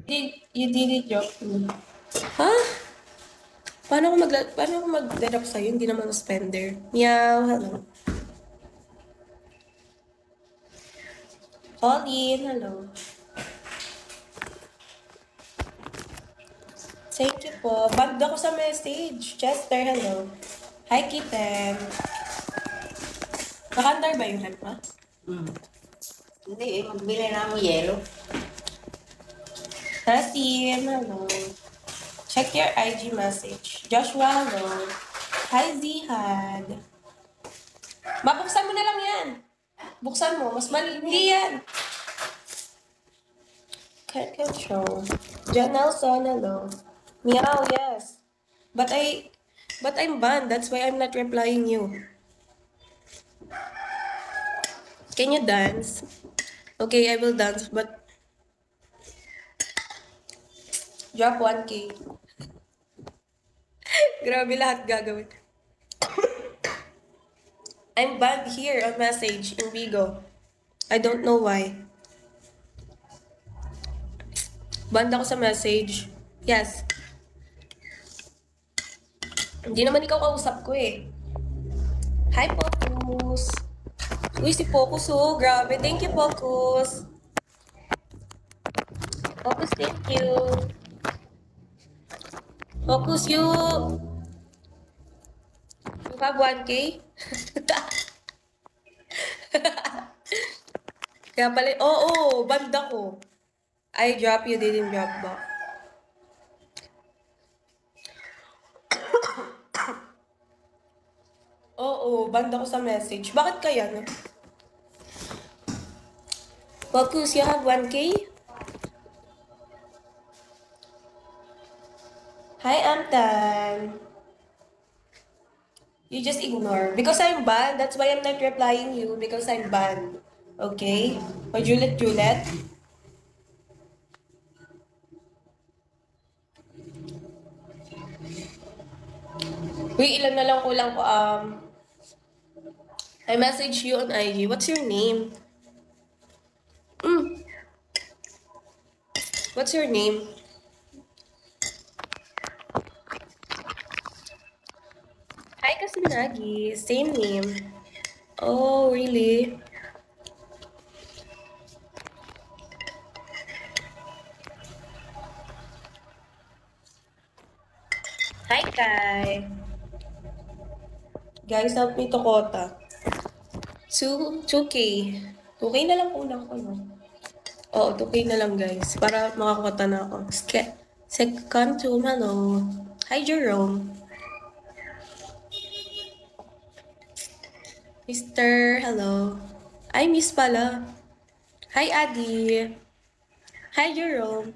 You didn't drop me. Ha? Paano ako mag-drop sa'yo? Hindi naman ako spender. Meow, hello. Pauline, hello. Thank you po. Band ako sa message. Chester, hello. Hi, Kitten. Nakandar ba yung rep, ha? Hindi eh, magbili na mo yelo. Nasim, hello. Check your IG message. Joshua, hello. Hi, Zihad. Mabuksan mo na lang yan. Buksan mo. Mas hindi yan. Can't control. John Nelson, hello. Meow, yes. But I'm banned. That's why I'm not replying you. Can you dance? Okay, I will dance, but drop 1K. Grabe lahat gagawin. I'm banned here on message in Bigo. I don't know why. Banned ako sa message. Yes. Hindi naman ikaw kausap ko eh. Hi, Focus. Uy, si Focus oh. Grabe. Thank you, Focus. Focus, thank you. Focus, you have 1K? Kaya pala, oo, band ako. I drop you, didn't drop back. Oo, band ako sa message. Bakit kaya, no? Focus, you have 1K? Hi, Amtan. You just ignore. Because I'm banned, that's why I'm not replying you. Because I'm banned. Okay? O Juliet. Uy, ilan na lang kulang ko, I message you on IG. What's your name? What's your name? Hi, Kasinagi. Same name. Oh, really? Hi, Kai. Guys, help me to quota. 2K. 2K na lang kulang ko, no? Oo, 2K na lang, guys. Para makakota na ako. Second to, hello. Hi, Jerome. Mr. Hello. Ay, Miss pala. Hi, Adi. Hi, Jerome.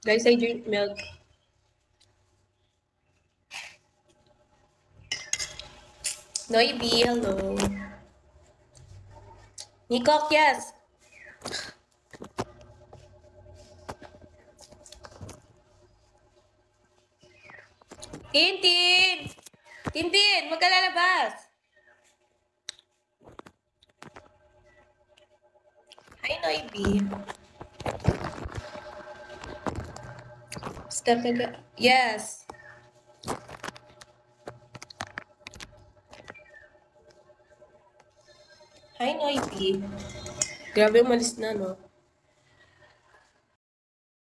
Guys, I drink milk. Noibi, hello. Nikok, yes. Tintin! Tintin, huwag ka lalabas. Hi, Noibi. Step again. Yes. Hi, Noibi. Grabe, umalis na, no?